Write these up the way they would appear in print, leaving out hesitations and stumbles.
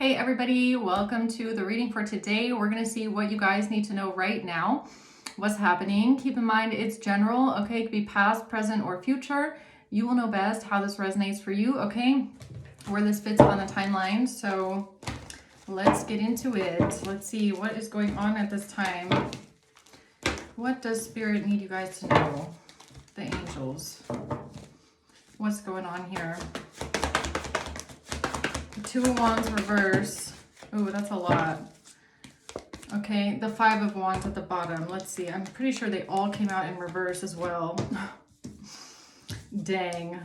Hey everybody, welcome to the reading for today. We're going to see what you guys need to know right now, what's happening. Keep in mind it's general, okay? It could be past, present, or future. You will know best how this resonates for you, okay? Where this fits on the timeline. So let's get into it. Let's see what is going on at this time. What does Spirit need you guys to know? The angels. What's going on here? Two of Wands reverse. Oh, that's a lot. Okay, the Five of Wands at the bottom. Let's see. I'm pretty sure they all came out in reverse as well. Dang.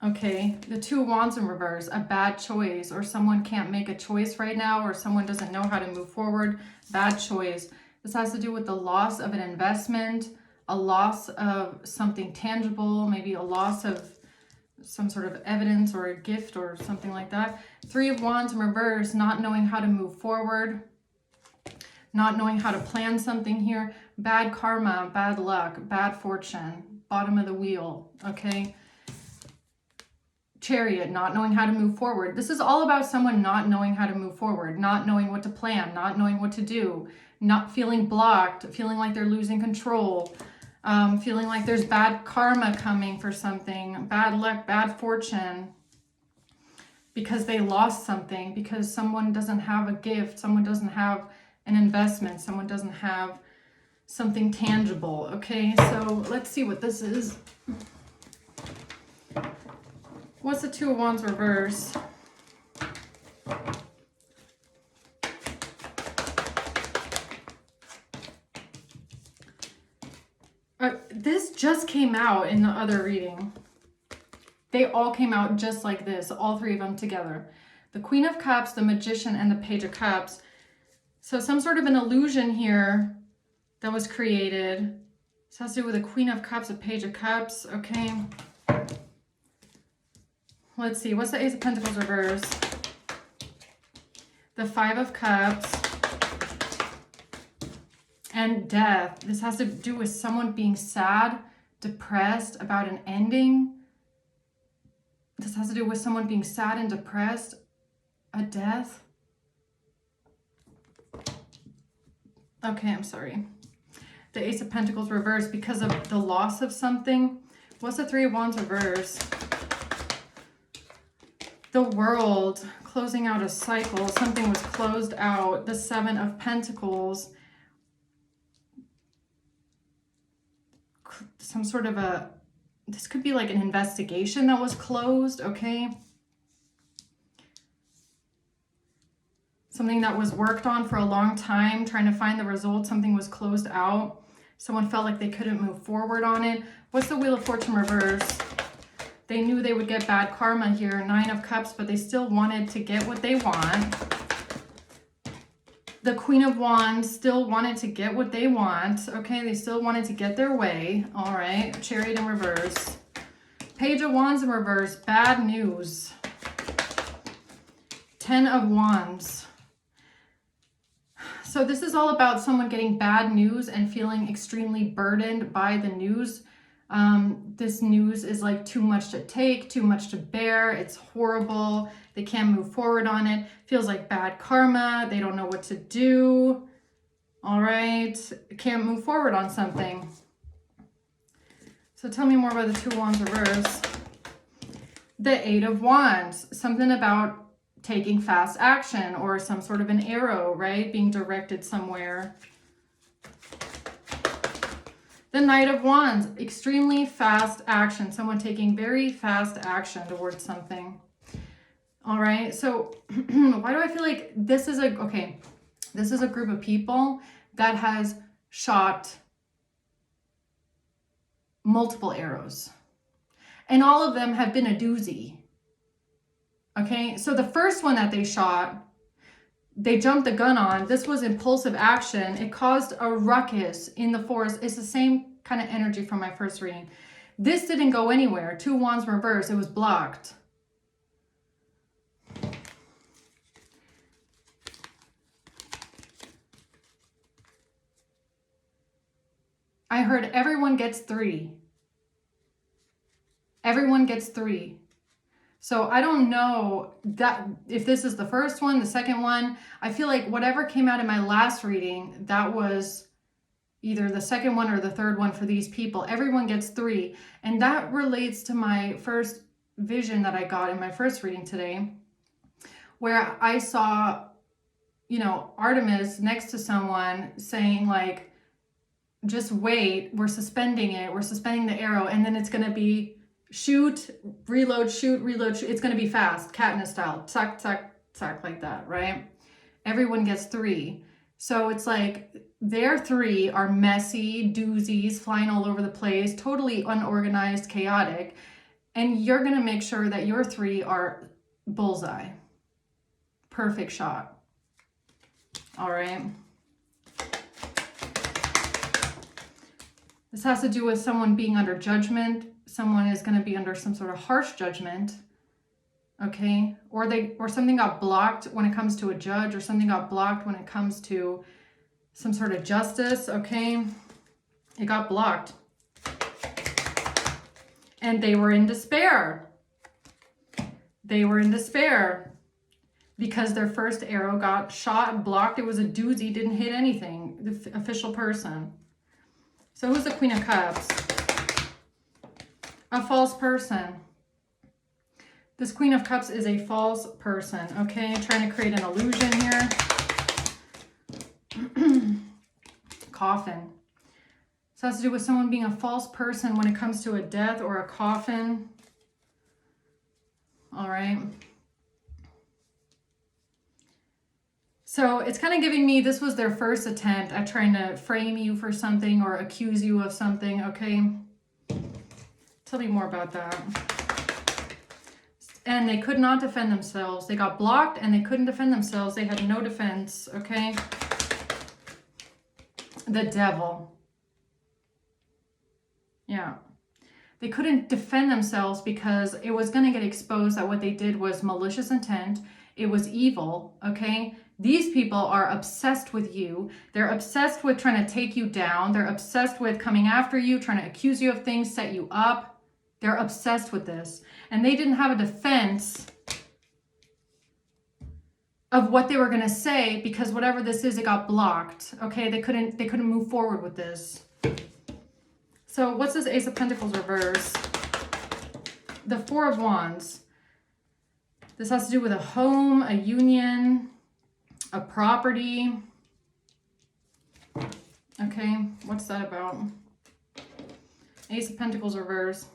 Okay, the Two of Wands in reverse. A bad choice, or someone can't make a choice right now, or someone doesn't know how to move forward. Bad choice. This has to do with the loss of an investment, a loss of something tangible, maybe a loss of some sort of evidence or a gift or something like that. Three of Wands in reverse, not knowing how to move forward, not knowing how to plan something here. Bad karma, bad luck, bad fortune, bottom of the wheel, okay? Chariot, not knowing how to move forward. This is all about someone not knowing how to move forward, not knowing what to plan, not knowing what to do, not feeling blocked, feeling like they're losing control. Feeling like there's bad karma coming for something, bad luck, bad fortune, because they lost something, because someone doesn't have a gift, someone doesn't have an investment, someone doesn't have something tangible. Okay, so let's see what this is. What's the Two of Wands reverse? This just came out in the other reading. They all came out just like this, all three of them together. The Queen of Cups, the Magician, and the Page of Cups. So some sort of an illusion here that was created. This has to do with the Queen of Cups, a Page of Cups, okay? Let's see, what's the Ace of Pentacles reverse? The Five of Cups. And death. This has to do with someone being sad, depressed about an ending. This has to do with someone being sad and depressed. A death. Okay, I'm sorry. The Ace of Pentacles reversed because of the loss of something. What's the Three of Wands reverse? The World, closing out a cycle. Something was closed out. The Seven of Pentacles. Some sort of this could be like an investigation that was closed, okay? Something that was worked on for a long time, trying to find the result. Something was closed out. Someone felt like they couldn't move forward on it. What's the Wheel of Fortune reverse? They knew they would get bad karma here, Nine of Cups, but they still wanted to get what they want. The Queen of Wands still wanted to get what they want. Okay, they still wanted to get their way. All right, Chariot in reverse. Page of Wands in reverse, bad news. Ten of Wands. So this is all about someone getting bad news and feeling extremely burdened by the news. This news is like too much to take, too much to bear. It's horrible. They can't move forward on it. Feels like bad karma. They don't know what to do. All right. Can't move forward on something. So tell me more about the Two of Wands reverse. The Eight of Wands. Something about taking fast action or some sort of an arrow, right? Being directed somewhere. The Knight of Wands, extremely fast action. Someone taking very fast action towards something. All right, so why do I feel like this is this is a group of people that has shot multiple arrows. And all of them have been a doozy. Okay, so the first one that they shot, they jumped the gun on. This was impulsive action. It caused a ruckus in the forest. It's the same kind of energy from my first reading. This didn't go anywhere. Two Wands reverse. It was blocked. I heard everyone gets three. Everyone gets three. So I don't know that if this is the first one, the second one. I feel like whatever came out in my last reading, that was either the second one or the third one for these people. Everyone gets 3. And that relates to my first vision that I got in my first reading today, where I saw, you know, Artemis next to someone saying like, just wait, we're suspending it, we're suspending the arrow, and then it's going to be shoot, reload, shoot, reload, shoot. It's going to be fast, Katniss style, tuck, tuck, tuck, like that, right? Everyone gets 3. So it's like their 3 are messy doozies, flying all over the place, totally unorganized, chaotic. And you're going to make sure that your 3 are bullseye. Perfect shot. All right. This has to do with someone being under judgment. Someone is going to be under some sort of harsh judgment. Okay? Or something got blocked when it comes to a judge, or something got blocked when it comes to some sort of justice. Okay? It got blocked. And they were in despair. They were in despair because their first arrow got shot, blocked. It was a doozy, didn't hit anything. The official person. So who's the Queen of Cups? A false person. This Queen of Cups is a false person, okay? Trying to create an illusion here. Coffin. So it has to do with someone being a false person when it comes to a death or a coffin. All right. So it's kind of giving me, this was their first attempt at trying to frame you for something or accuse you of something, okay? Tell me more about that. And they could not defend themselves. They got blocked and they couldn't defend themselves. They had no defense, okay? The Devil. Yeah. They couldn't defend themselves because it was going to get exposed that what they did was malicious intent. It was evil, okay? These people are obsessed with you. They're obsessed with trying to take you down. They're obsessed with coming after you, trying to accuse you of things, set you up. They're obsessed with this. And they didn't have a defense of what they were going to say because whatever this is, it got blocked. Okay, they couldn't move forward with this. So what's this Ace of Pentacles reverse? The Four of Wands. This has to do with a home, a union, a property. Okay, what's that about? Ace of Pentacles reverse.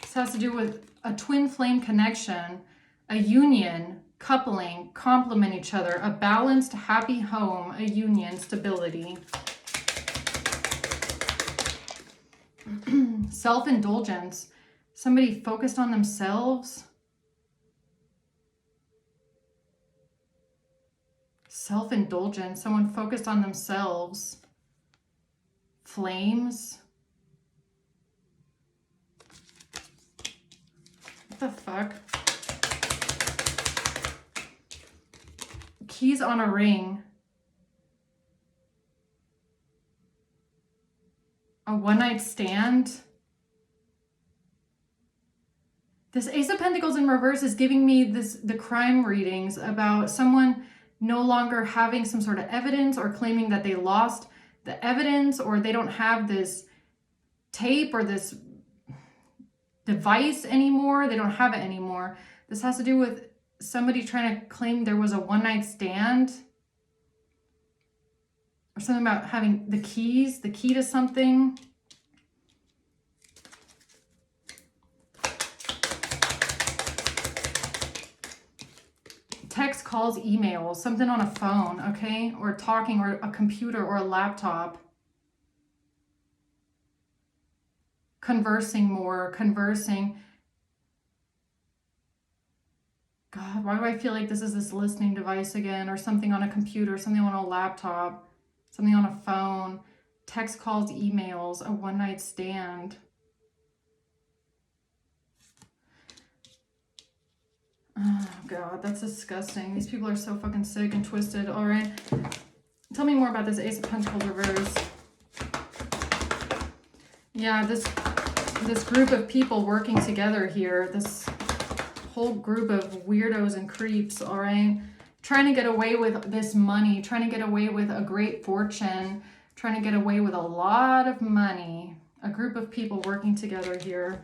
This has to do with a twin flame connection, a union, coupling, complement each other, a balanced, happy home, a union, stability. Self-indulgence. Somebody focused on themselves. Self-indulgence. Someone focused on themselves. Flames. What the fuck? Keys on a ring. A one-night stand. This Ace of Pentacles in reverse is giving me the crime readings about someone no longer having some sort of evidence or claiming that they lost the evidence or they don't have this tape or this device anymore. They don't have it anymore. This has to do with somebody trying to claim there was a one-night stand or something about having the key to something. Text, calls, emails, something on a phone, okay? Or talking, or a computer, or a laptop. Conversing more, conversing. God, why do I feel like this is this listening device again? Or something on a computer, something on a laptop, something on a phone. Text, calls, emails, a one-night stand. Oh, God, that's disgusting. These people are so fucking sick and twisted. All right. Tell me more about this Ace of Pentacles reverse. Yeah, this this group of people working together here, this whole group of weirdos and creeps, all right? Trying to get away with this money, trying to get away with a great fortune, trying to get away with a lot of money. A group of people working together here.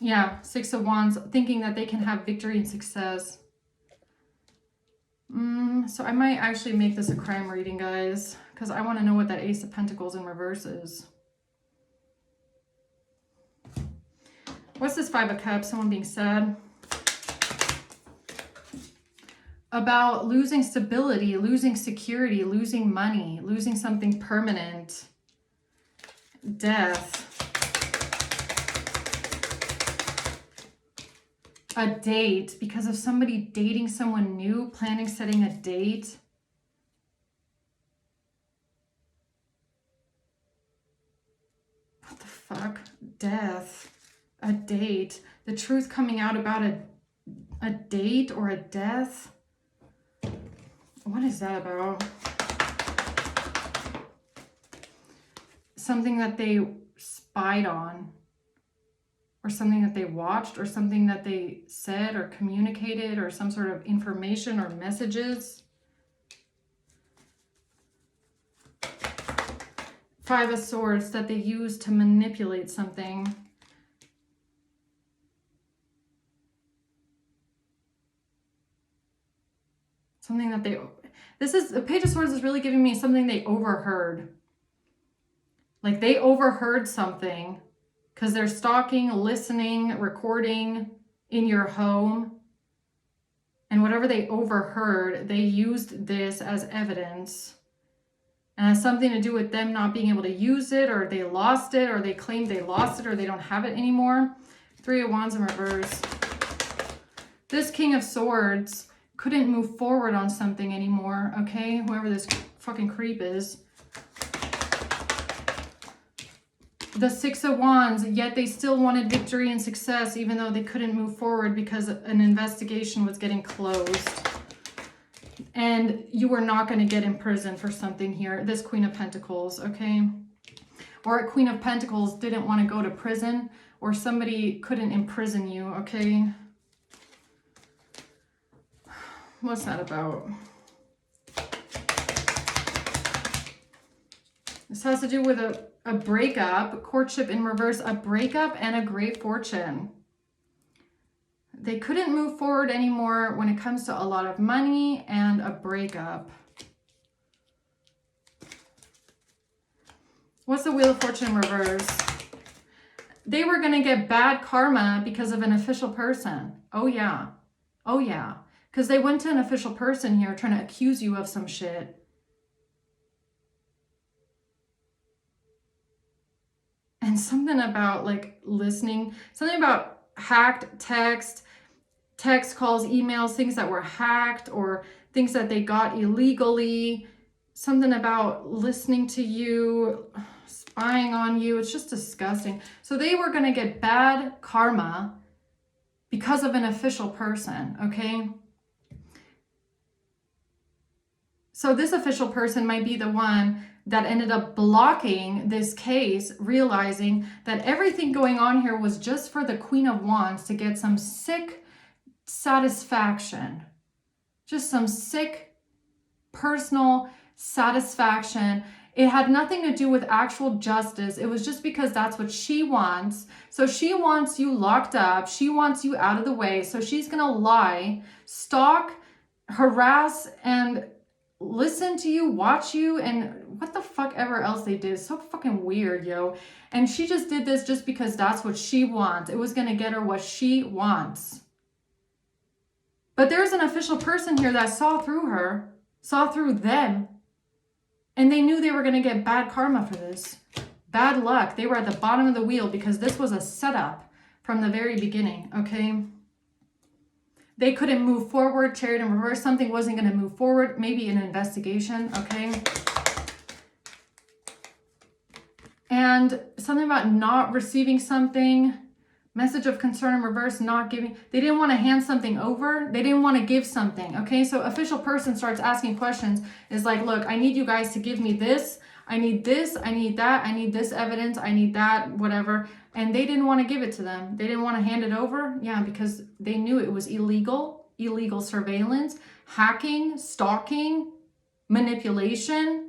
Yeah, Six of Wands, thinking that they can have victory and success. So I might actually make this a crime reading, guys, because I want to know what that Ace of Pentacles in reverse is. What's this Five of Cups? Someone being sad. About losing stability, losing security, losing money, losing something permanent. Death. A date, because of somebody dating someone new, planning, setting a date. What the fuck? Death. A date. The truth coming out about a date or a death. What is that about? Something that they spied on, or something that they watched, or something that they said or communicated, or some sort of information or messages. Five of Swords, that they used to manipulate something. Something that they, this is, the Page of Swords is really giving me something they overheard. Like they overheard something because they're stalking, listening, recording in your home. And whatever they overheard, they used this as evidence. And it has something to do with them not being able to use it, or they lost it, or they claimed they lost it, or they don't have it anymore. Three of Wands in reverse. This King of Swords couldn't move forward on something anymore, okay? Whoever this fucking creep is. The Six of Wands, yet they still wanted victory and success even though they couldn't move forward because an investigation was getting closed. And you were not going to get in prison for something here. This Queen of Pentacles, okay? Or a Queen of Pentacles didn't want to go to prison, or somebody couldn't imprison you, okay? What's that about? This has to do with a breakup, courtship in reverse, a breakup and a great fortune. They couldn't move forward anymore when it comes to a lot of money and a breakup. What's the Wheel of Fortune in reverse? They were going to get bad karma because of an official person. Oh, yeah. Oh, yeah. Because they went to an official person here trying to accuse you of some shit. And something about like listening, something about hacked text calls, emails, things that were hacked or things that they got illegally. Something about listening to you, spying on you. It's just disgusting. So they were going to get bad karma because of an official person, okay? So this official person might be the one that ended up blocking this case, realizing that everything going on here was just for the Queen of Wands to get some sick satisfaction. Just some sick personal satisfaction. It had nothing to do with actual justice. It was just because that's what she wants. So she wants you locked up. She wants you out of the way. So she's going to lie, stalk, harass, and listen to you, watch you, and what the fuck ever else they did. It's so fucking weird, yo. And she just did this just because that's what she wants. It was going to get her what she wants. But there's an official person here that saw through her, saw through them, and they knew they were going to get bad karma for this. Bad luck. They were at the bottom of the wheel because this was a setup from the very beginning, okay? They couldn't move forward, Chariot in reverse. Something wasn't going to move forward. Maybe an investigation, okay? And something about not receiving something, Message of concern in reverse, not giving. They didn't want to hand something over. They didn't want to give something. Okay, so official person starts asking questions. Is like, look, I need you guys to give me this. I need this. I need that. I need this evidence. I need that, whatever. And they didn't want to give it to them. They didn't want to hand it over. Yeah, because they knew it was illegal surveillance, hacking, stalking, manipulation,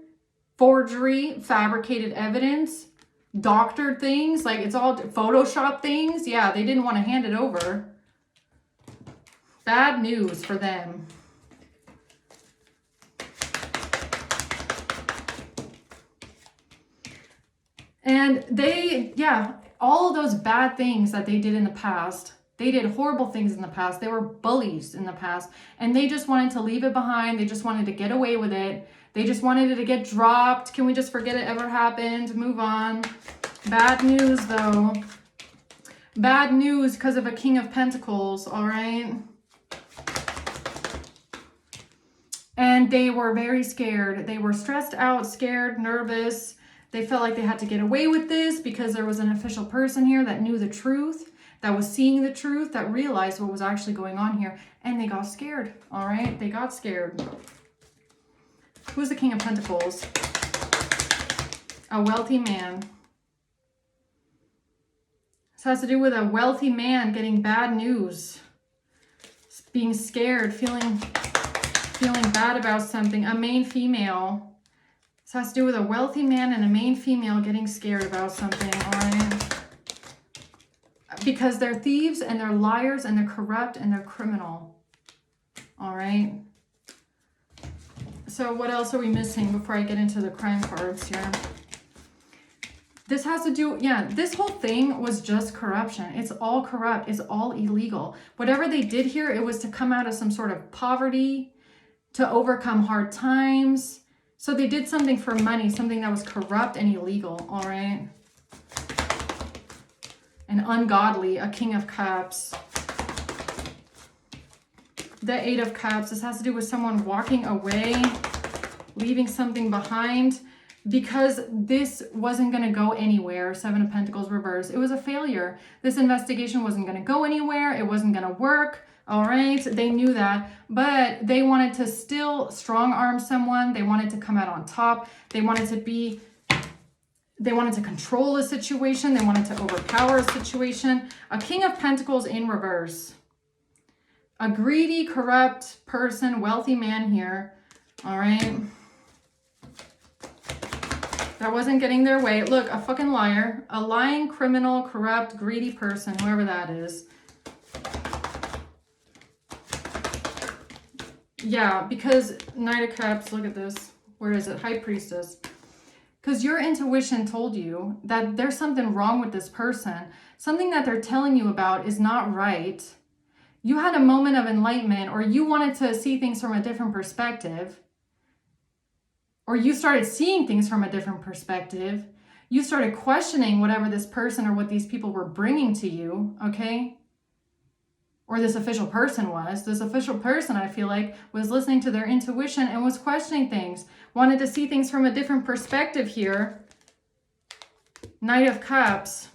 forgery, fabricated evidence, doctored things, like it's all Photoshop things. Yeah, they didn't want to hand it over. Bad news for them. And they, yeah, all of those bad things that they did in the past, they did horrible things in the past. They were bullies in the past, and they just wanted to leave it behind. They just wanted to get away with it. They just wanted it to get dropped. Can we just forget it ever happened? Move on. Bad news, though. Bad news because of a King of Pentacles, all right? And they were very scared. They were stressed out, scared, nervous. They felt like they had to get away with this because there was an official person here that knew the truth, that was seeing the truth, that realized what was actually going on here. And they got scared, all right? They got scared. Who's the King of Pentacles? A wealthy man. This has to do with a wealthy man getting bad news. Being scared, feeling bad about something. A main female. This has to do with a wealthy man and a main female getting scared about something, all right? Because they're thieves and they're liars and they're corrupt and they're criminal, all right? So what else are we missing before I get into the crime cards here? This has to do, yeah, this whole thing was just corruption. It's all corrupt. It's all illegal. Whatever they did here, it was to come out of some sort of poverty, to overcome hard times. So they did something for money, something that was corrupt and illegal, all right? And ungodly, a King of Cups. The Eight of Cups, this has to do with someone walking away, leaving something behind, because this wasn't going to go anywhere. Seven of Pentacles reverse. It was a failure. This investigation wasn't going to go anywhere. It wasn't going to work. All right, they knew that, but they wanted to still strong arm someone. They wanted to come out on top. They wanted to control a situation. They wanted to overpower a situation. A King of Pentacles in reverse. A greedy, corrupt person, wealthy man here. All right. That wasn't getting their way. Look, a fucking liar. A lying, criminal, corrupt, greedy person, whoever that is. Yeah, because Knight of Cups, look at this. Where is it? High Priestess. Because your intuition told you that there's something wrong with this person. Something that they're telling you about is not right. You had a moment of enlightenment, or you wanted to see things from a different perspective. Or you started seeing things from a different perspective. You started questioning whatever this person or what these people were bringing to you, okay? Or this official person was. This official person, I feel like, was listening to their intuition and was questioning things. Wanted to see things from a different perspective here. Knight of Cups.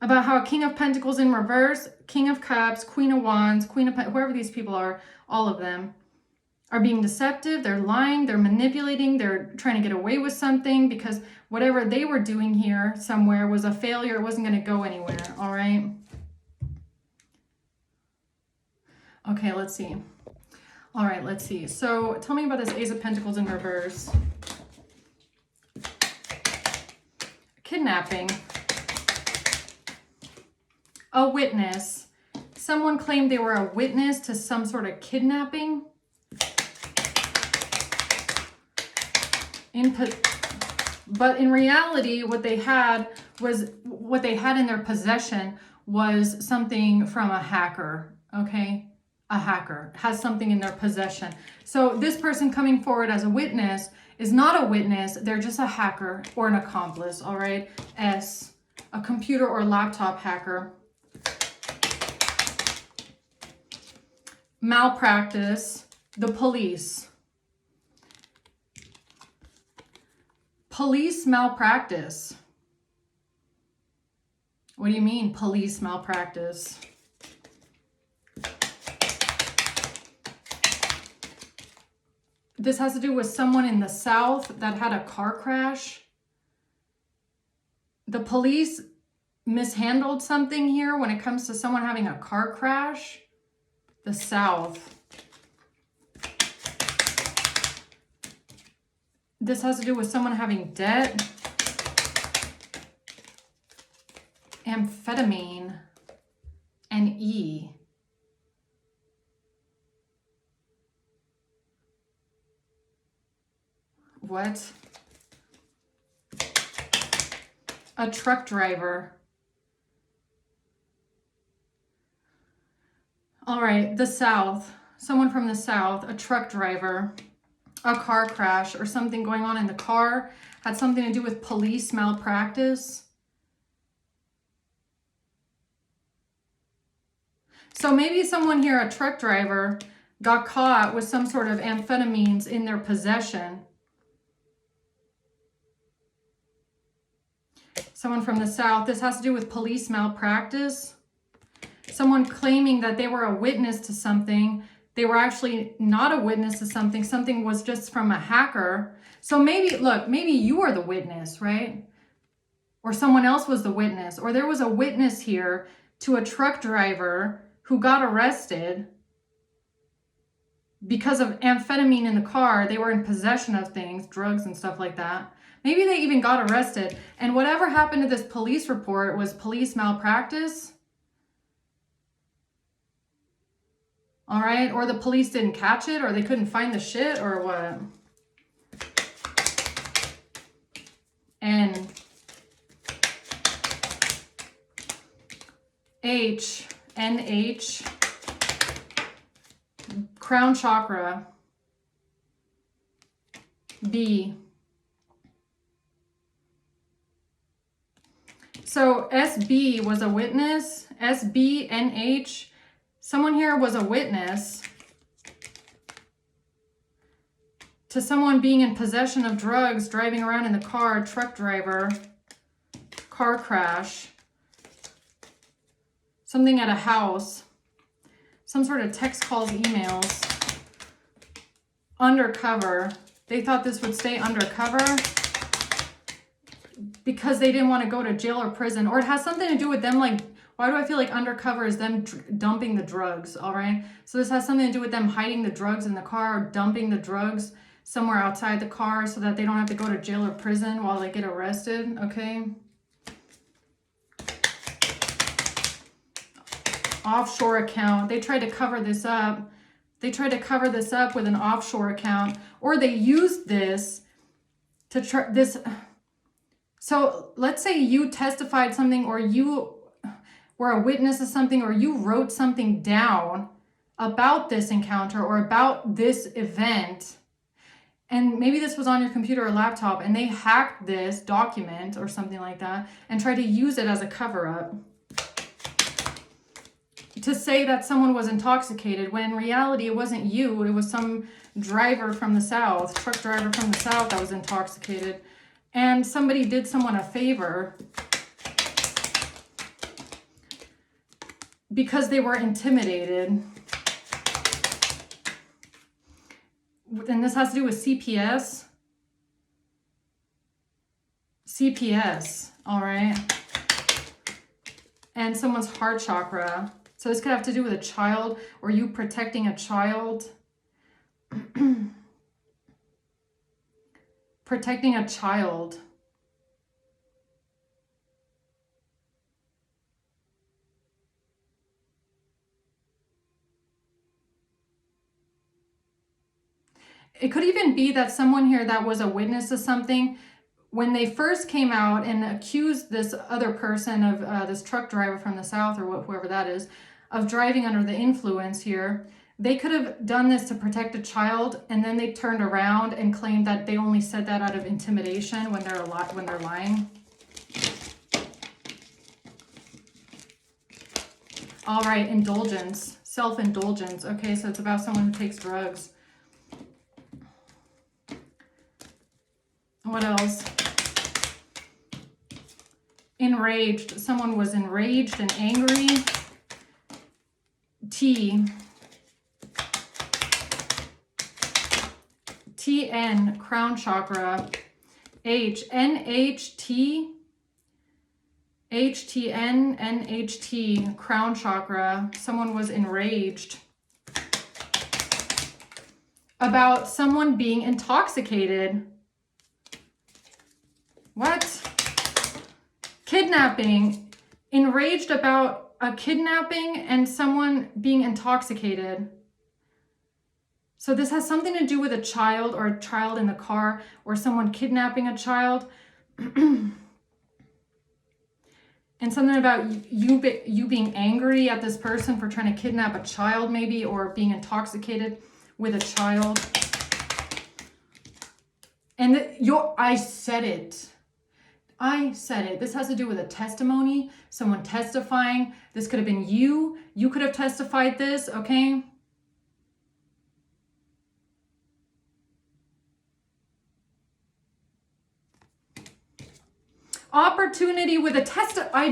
About how a King of Pentacles in reverse, King of Cups, Queen of Wands, Queen of whoever these people are, all of them, are being deceptive. They're lying. They're manipulating. They're trying to get away with something because whatever they were doing here somewhere was a failure. It wasn't going to go anywhere. All right. Okay, let's see. All right, let's see. So tell me about this Ace of Pentacles in reverse. Kidnapping. A witness. Someone claimed they were a witness to some sort of kidnapping. But in reality, what they had in their possession was something from a hacker, okay? A hacker has something in their possession. So this person coming forward as a witness is not a witness. They're just a hacker or an accomplice, all right? S, a computer or laptop hacker. Malpractice, the police. Police malpractice. What do you mean, police malpractice? This has to do with someone in the South that had a car crash. The police mishandled something here when it comes to someone having a car crash. The South. This has to do with someone having debt. Amphetamine and E. What? A truck driver. All right, the South. Someone from the South, a truck driver, a car crash or something going on in the car, had something to do with police malpractice. So maybe someone here, a truck driver, got caught with some sort of amphetamines in their possession. Someone from the South. This has to do with police malpractice. Someone claiming that they were a witness to something. They were actually not a witness to something. Something was just from a hacker. So maybe, look, maybe you are the witness, right? Or someone else was the witness. Or there was a witness here to a truck driver who got arrested because of amphetamine in the car. They were in possession of things, drugs and stuff like that. Maybe they even got arrested. And whatever happened to this police report was police malpractice. All right. Or the police didn't catch it, or they couldn't find the shit, or what? N. H. NH. Crown chakra. B. So SB was a witness. SB, NH. Someone here was a witness to someone being in possession of drugs, driving around in the car, truck driver, car crash, something at a house, some sort of text calls, emails, undercover. They thought this would stay undercover because they didn't want to go to jail or prison, or it has something to do with them. Like, why do I feel like undercover is them dumping the drugs? All right. So this has something to do with them hiding the drugs in the car, or dumping the drugs somewhere outside the car so that they don't have to go to jail or prison while they get arrested. Okay. Offshore account. They tried to cover this up. They tried to cover this up with an offshore account, or they used this to try this. So let's say you testified something, or you were a witness of something, or you wrote something down about this encounter or about this event. And maybe this was on your computer or laptop, and they hacked this document or something like that and tried to use it as a cover-up to say that someone was intoxicated, when in reality it wasn't you. It was some driver from the South, truck driver from the South, that was intoxicated. And somebody did someone a favor because they were intimidated. And this has to do with CPS. CPS, all right. And someone's heart chakra. So this could have to do with a child, or you protecting a child. Protecting a child. It could even be that someone here that was a witness to something, when they first came out and accused this other person of this truck driver from the South, or whoever that is, of driving under the influence here, they could have done this to protect a child, and then they turned around and claimed that they only said that out of intimidation when they're lying. All right, indulgence, self-indulgence. Okay, so it's about someone who takes drugs. What else? enraged. Someone was enraged and angry. T. TN, crown chakra. H. NHT. HTN, NHT, crown chakra. Someone was enraged about someone being intoxicated. What? Kidnapping. Enraged about a kidnapping and someone being intoxicated. So this has something to do with a child or a child in the car or someone kidnapping a child. And something about you being angry at this person for trying to kidnap a child maybe, or being intoxicated with a child. And I said it. I said it. This has to do with a testimony, someone testifying. This could have been you. You could have testified this, okay? Opportunity with a I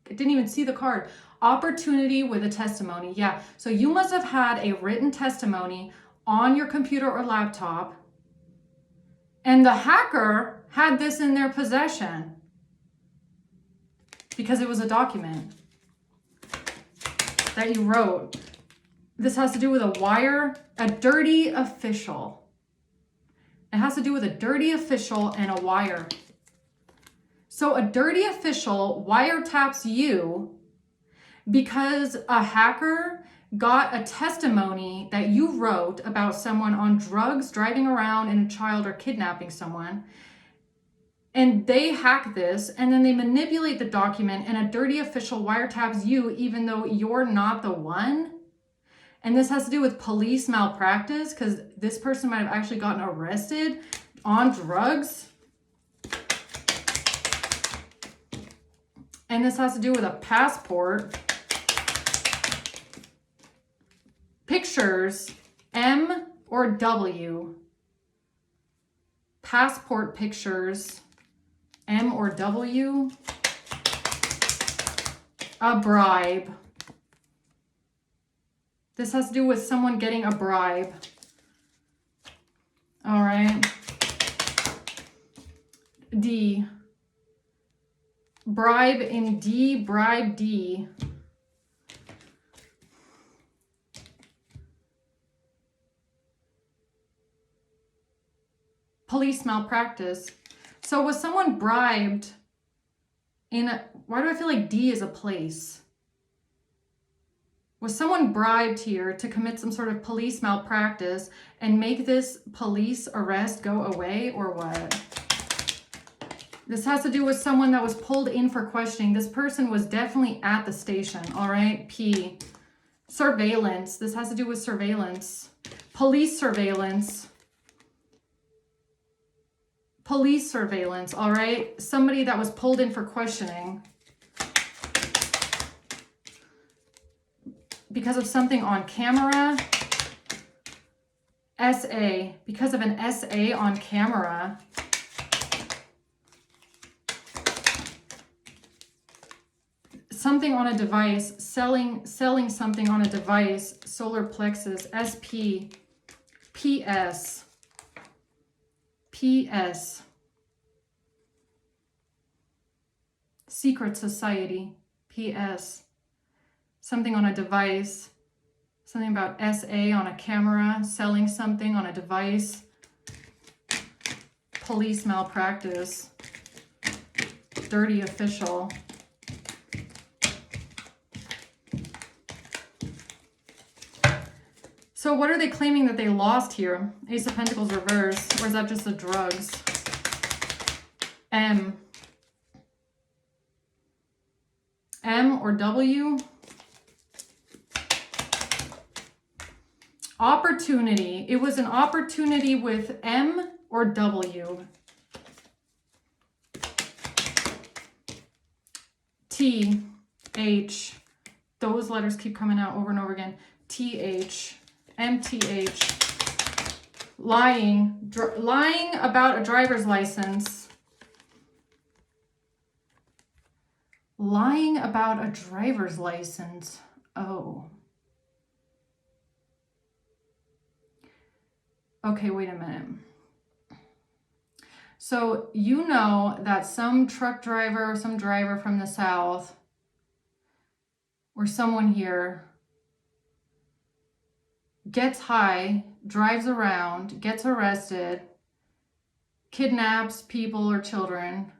didn't even see the card. Opportunity with a testimony. Yeah. So you must have had a written testimony on your computer or laptop, and the hacker had this in their possession because it was a document that you wrote. This has to do with a wire, a dirty official. It has to do with a dirty official and a wire. So a dirty official wiretaps you because a hacker got a testimony that you wrote about someone on drugs, driving around in a child, or kidnapping someone. And they hack this, and then they manipulate the document, and a dirty official wiretaps you even though you're not the one. And this has to do with police malpractice because this person might have actually gotten arrested on drugs. And this has to do with a passport. Pictures, M or W. Passport pictures, M or W. A bribe. This has to do with someone getting a bribe. All right. D. Bribe in D, bribe D. Police malpractice. So was someone bribed why do I feel like D is a place? Was someone bribed here to commit some sort of police malpractice and make this police arrest go away, or what? This has to do with someone that was pulled in for questioning. This person was definitely at the station, all right? P. Surveillance. This has to do with surveillance. Police surveillance. Police surveillance, all right? Somebody that was pulled in for questioning because of something on camera. SA. Because of an SA on camera. Something on a device, selling something on a device, solar plexus, SP, PS, PS, secret society, PS, something on a device, something about SA on a camera, selling something on a device, police malpractice, dirty official. So what are they claiming that they lost here? Ace of Pentacles reverse, or is that just the drugs? M. M or W? Opportunity. It was an opportunity with M or W. T, H. Those letters keep coming out over and over again. TH. MTH, lying about a driver's license, Lying about a driver's license. Oh. Okay, wait a minute. So you know that some truck driver, some driver from the South, or someone here gets high, drives around, gets arrested, kidnaps people or children.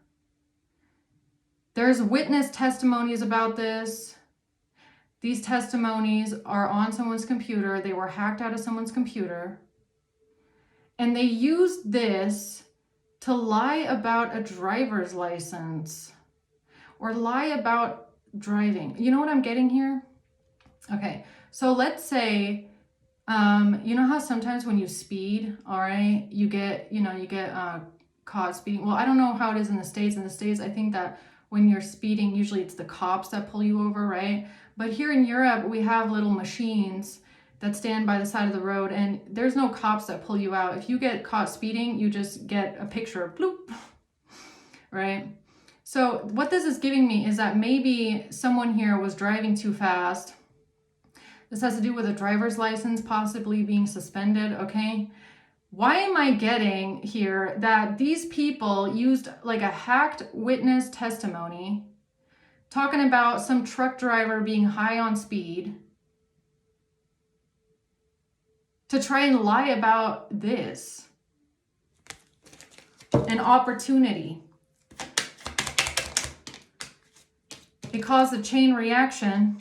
There's witness testimonies about this. These testimonies are on someone's computer. They were hacked out of someone's computer. And they used this to lie about a driver's license or lie about driving. You know what I'm getting here? Okay, so let's say, you know how sometimes when you speed, all right, you get caught speeding. Well, I don't know how it is in the States. In the States, I think that when you're speeding, usually it's the cops that pull you over, right? But here in Europe, we have little machines that stand by the side of the road, and there's no cops that pull you out. If you get caught speeding, you just get a picture of bloop, right? So what this is giving me is that maybe someone here was driving too fast. This has to do with a driver's license possibly being suspended, okay? Why am I getting here that these people used like a hacked witness testimony talking about some truck driver being high on speed to try and lie about this? An opportunity. It caused a chain reaction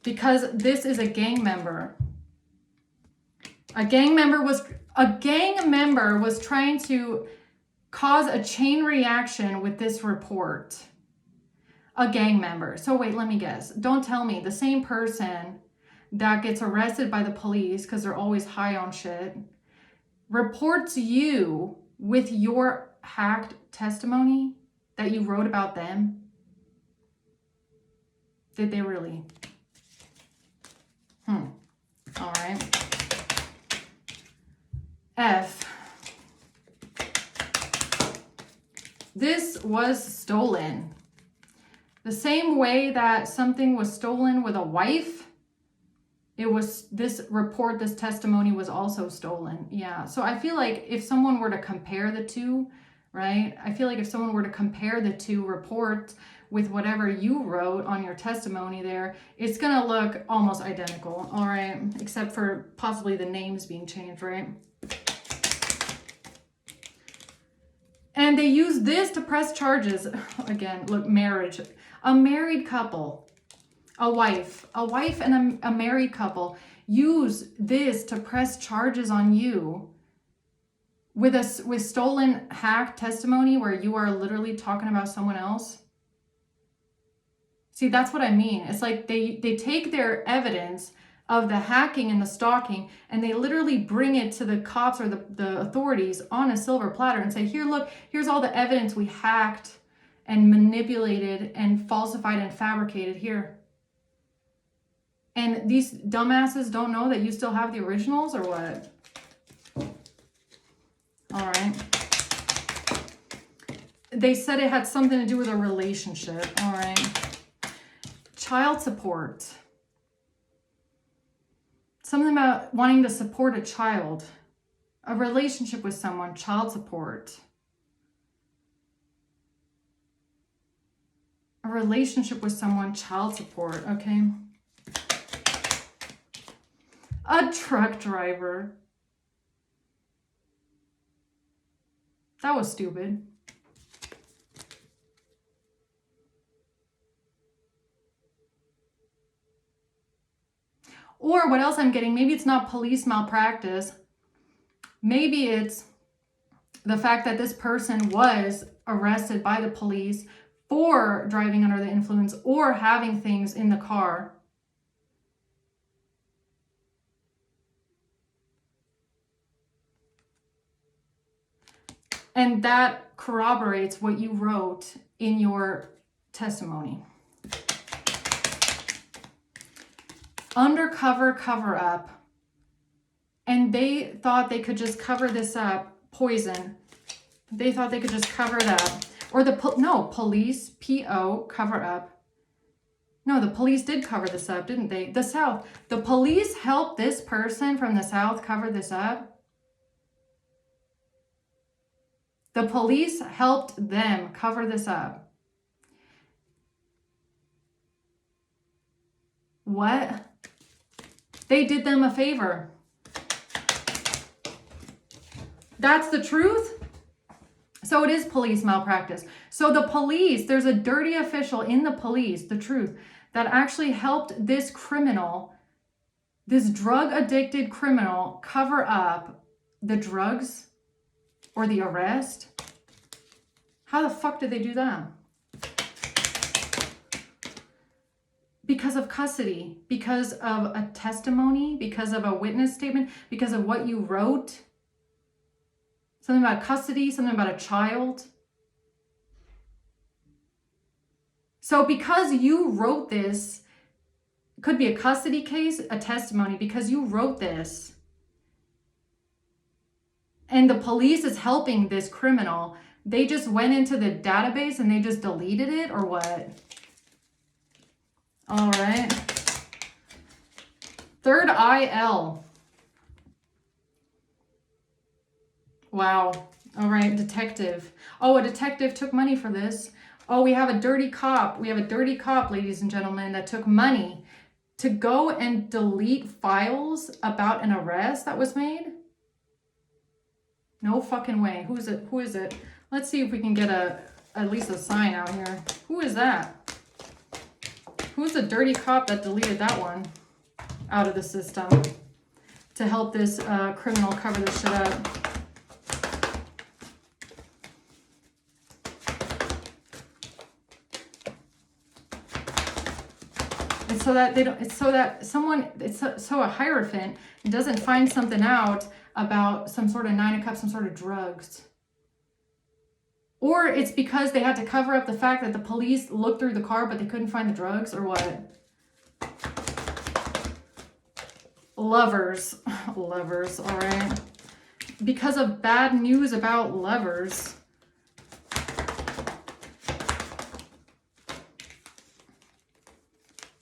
because this is a gang member. A gang member was trying to cause a chain reaction with this report. A gang member. So wait, let me guess. Don't tell me the same person that gets arrested by the police because they're always high on shit reports you with your hacked testimony that you wrote about them. Did they really? All right. F. This was stolen. The same way that something was stolen with a wife, it was this report, this testimony was also stolen. Yeah. So I feel like if someone were to compare the two, right? I feel like if someone were to compare the two reports with whatever you wrote on your testimony there, it's going to look almost identical. All right. Except for possibly the names being changed, right? And they use this to press charges. Again, look, marriage. A married couple, a wife and a married couple use this to press charges on you with stolen hacked testimony where you are literally talking about someone else. See, that's what I mean. It's like they take their evidence of the hacking and the stalking, and they literally bring it to the cops or the authorities on a silver platter and say, here, look, here's all the evidence we hacked and manipulated and falsified and fabricated here. And these dumbasses don't know that you still have the originals or what? All right. They said it had something to do with a relationship. All right. Child support. Something about wanting to support a child. A relationship with someone. Child support. A relationship with someone. Child support. Okay. A truck driver. That was stupid. Or what else I'm getting, maybe it's not police malpractice. Maybe it's the fact that this person was arrested by the police for driving under the influence or having things in the car. And that corroborates what you wrote in your testimony. Undercover cover-up. And they thought they could just cover this up. Poison. They thought they could just cover it up Or no, police, P-O, cover up. No, the police did cover this up, didn't they? The South. The police helped this person from the South cover this up. The police helped them cover this up. What? They did them a favor. That's the truth? So it is police malpractice. So the police, there's a dirty official in the police, the truth, that actually helped this criminal, this drug-addicted criminal, cover up the drugs or the arrest. How the fuck did they do that? Because of custody, because of a testimony, because of a witness statement, because of what you wrote. Something about custody, something about a child. So because you wrote this, it could be a custody case, a testimony, because you wrote this, and the police is helping this criminal, they just went into the database and they just deleted it, or what? All right. Third IL. Wow. All right, detective. Oh, a detective took money for this. Oh, we have a dirty cop. We have a dirty cop, ladies and gentlemen, that took money to go and delete files about an arrest that was made. No fucking way. Who is it? Who is it? Let's see if we can get at least a sign out here. Who is that? Who's the dirty cop that deleted that one out of the system to help this criminal cover this shit up? It's so that they don't. It's so that someone. It's so a hierophant doesn't find something out about some sort of 9 of Cups, some sort of drugs. Or it's because they had to cover up the fact that the police looked through the car, but they couldn't find the drugs, or what? Lovers. Lovers, all right. Because of bad news about lovers.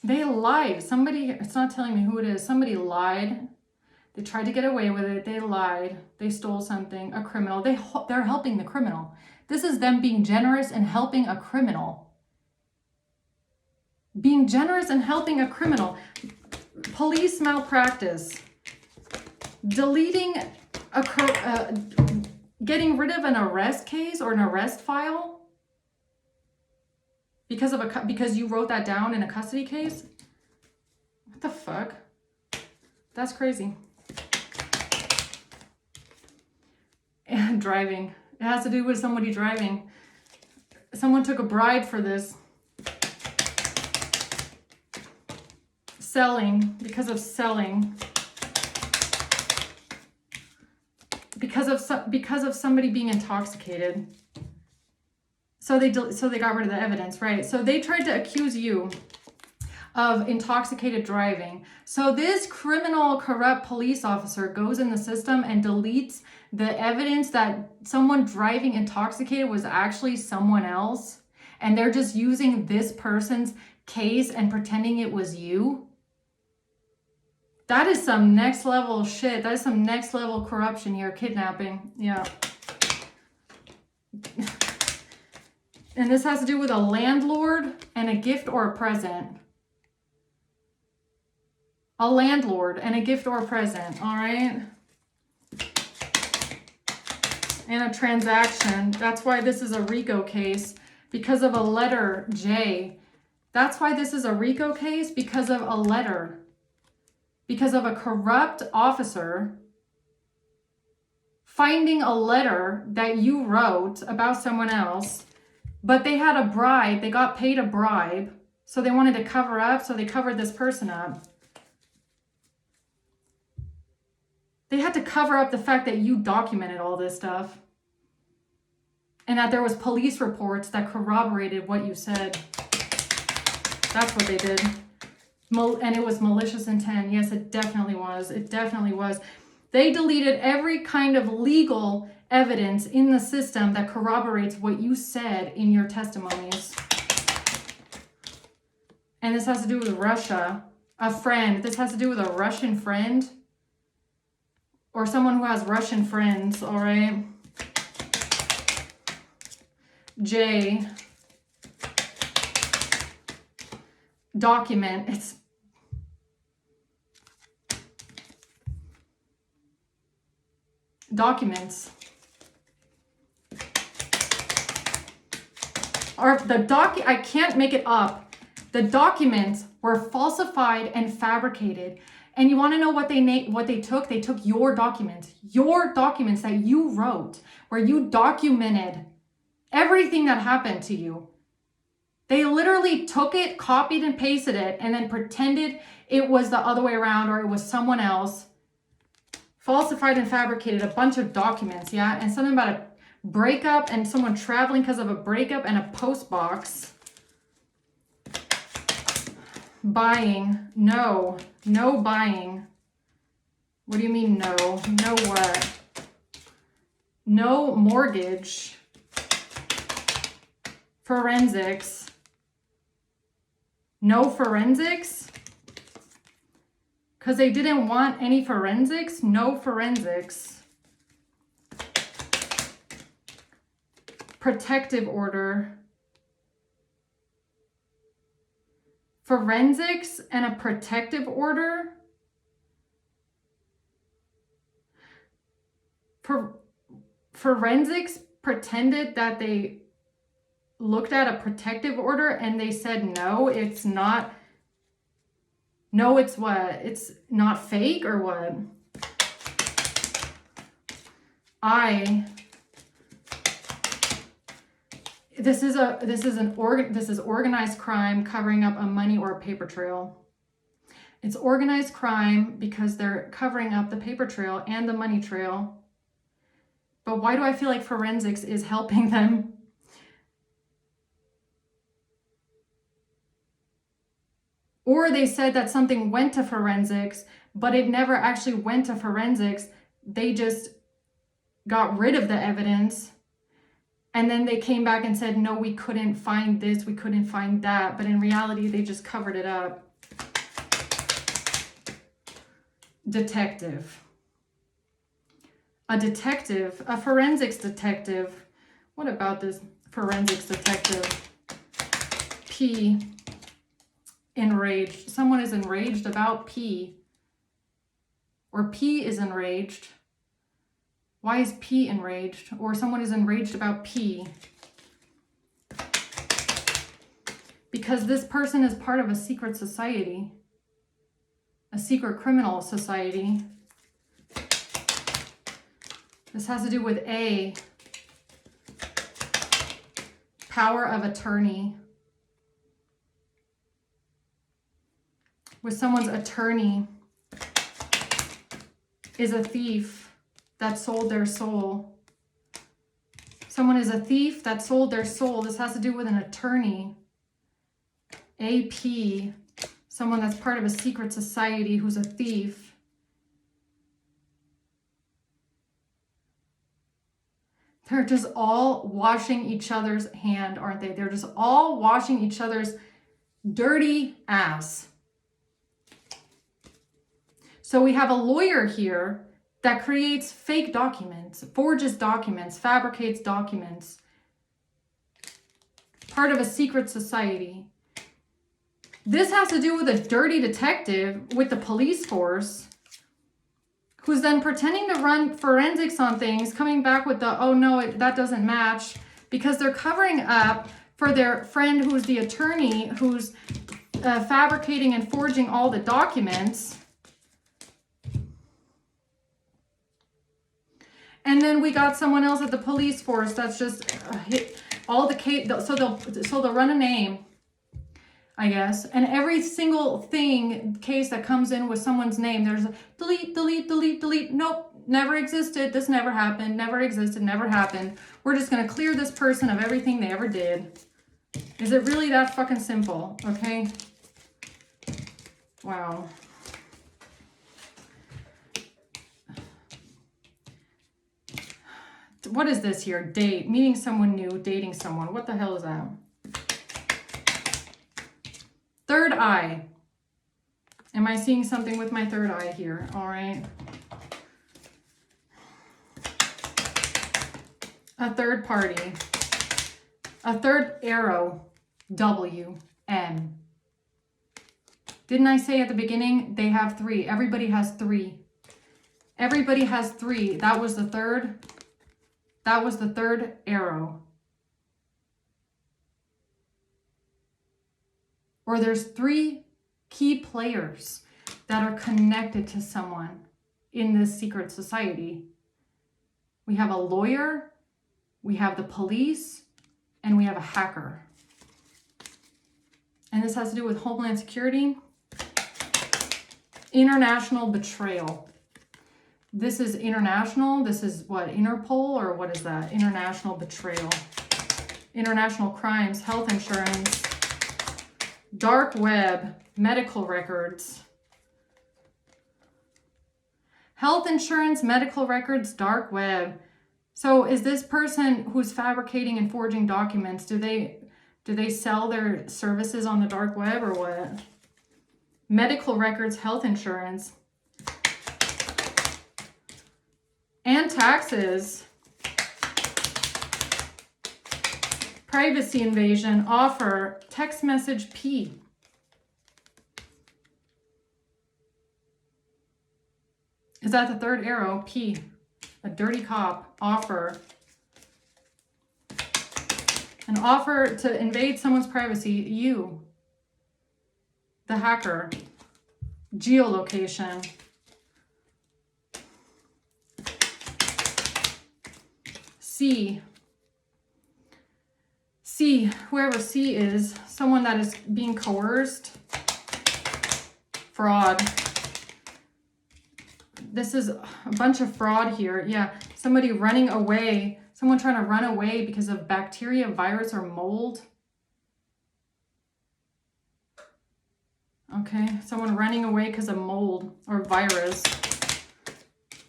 They lied. Somebody, it's not telling me who it is. Somebody lied. They tried to get away with it. They lied. They stole something. A criminal. They're helping the criminal. This is them being generous and helping a criminal. Being generous and helping a criminal. Police malpractice. Deleting getting rid of an arrest case or an arrest file because you wrote that down in a custody case. What the fuck? That's crazy. And driving. It has to do with somebody driving. Someone took a bribe for this. Selling, because of selling. Because of somebody being intoxicated. So they got rid of the evidence, right? So they tried to accuse you of intoxicated driving. So this criminal, corrupt police officer goes in the system and deletes the evidence that someone driving intoxicated was actually someone else. And they're just using this person's case and pretending it was you. That is some next level shit. That is some next level corruption here. Kidnapping. Yeah. And this has to do with a landlord and a gift or a present. A landlord and a gift or a present, all right? And a transaction. That's why this is a RICO case, because of a letter J. That's why this is a RICO case, because of a letter. Because of a corrupt officer finding a letter that you wrote about someone else, but they had a bribe, they got paid a bribe, so they wanted to cover up, so they covered this person up. They had to cover up the fact that you documented all this stuff. And that there was police reports that corroborated what you said. That's what they did. And it was malicious intent. Yes, it definitely was. It definitely was. They deleted every kind of legal evidence in the system that corroborates what you said in your testimonies. And this has to do with Russia. A friend. This has to do with a Russian friend. Or someone who has Russian friends, all right? J. Document. It's documents. Or I can't make it up. The documents were falsified and fabricated. And you want to know what they took? They took your documents that you wrote, where you documented everything that happened to you. They literally took it, copied and pasted it, and then pretended it was the other way around or it was someone else. Falsified and fabricated a bunch of documents, yeah? And something about a breakup and someone traveling because of a breakup and a post box. Buying. No buying. What do you mean no? No what? No mortgage. Forensics. No forensics? Because they didn't want any forensics? No forensics. Protective order. Forensics and a protective order? Forensics pretended that they looked at a protective order and they said, no, it's not. No, it's what? It's not fake or what? This is organized crime covering up a money or a paper trail. It's organized crime because they're covering up the paper trail and the money trail. But why do I feel like forensics is helping them? Or they said that something went to forensics, but it never actually went to forensics. They just got rid of the evidence. And then they came back and said, no, we couldn't find this, we couldn't find that. But in reality, they just covered it up. Detective. A detective, a forensics detective. What about this forensics detective? P. Enraged. Someone is enraged about P. Or P is enraged. Why is P enraged? Or someone is enraged about P. Because this person is part of a secret society. A secret criminal society. This has to do with A. Power of attorney. With someone's attorney is a thief that sold their soul. Someone is a thief that sold their soul. This has to do with an attorney. AP, someone that's part of a secret society who's a thief. They're just all washing each other's hand, aren't they? They're just all washing each other's dirty ass. So we have a lawyer here that creates fake documents, forges documents, fabricates documents. Part of a secret society. This has to do with a dirty detective with the police force who's then pretending to run forensics on things, coming back with the, oh no, that doesn't match, because they're covering up for their friend who's the attorney who's fabricating and forging all the documents. And then we got someone else at the police force that's just hit all the case. So they'll run a name, I guess. And every single case that comes in with someone's name, there's a delete, delete, delete, delete. Nope, never existed. This never happened. Never existed. Never happened. We're just going to clear this person of everything they ever did. Is it really that fucking simple? Okay. Wow. What is this here? Date, meeting someone new, dating someone. What the hell is that? Third eye. Am I seeing something with my third eye here? All right. A third party. A third arrow. W. M. Didn't I say at the beginning they have 3? Everybody has 3. Everybody has 3. That was the third. That was the third arrow. Or there's 3 key players that are connected to someone in this secret society. We have a lawyer, we have the police, and we have a hacker. And this has to do with Homeland Security. International betrayal. This is international. This is what, Interpol, or what is that? International betrayal. International crimes, health insurance, dark web, medical records. Health insurance, medical records, dark web. So is this person who's fabricating and forging documents, do they sell their services on the dark web or what? Medical records, health insurance, and taxes. Privacy invasion, offer, text message P. Is that the third arrow? P. A dirty cop, offer. An offer to invade someone's privacy, U. The hacker. Geolocation. C. C, whoever C is, someone that is being coerced. Fraud. This is a bunch of fraud here. Yeah, somebody running away. Someone trying to run away because of bacteria, virus, or mold. Okay, someone running away because of mold or virus.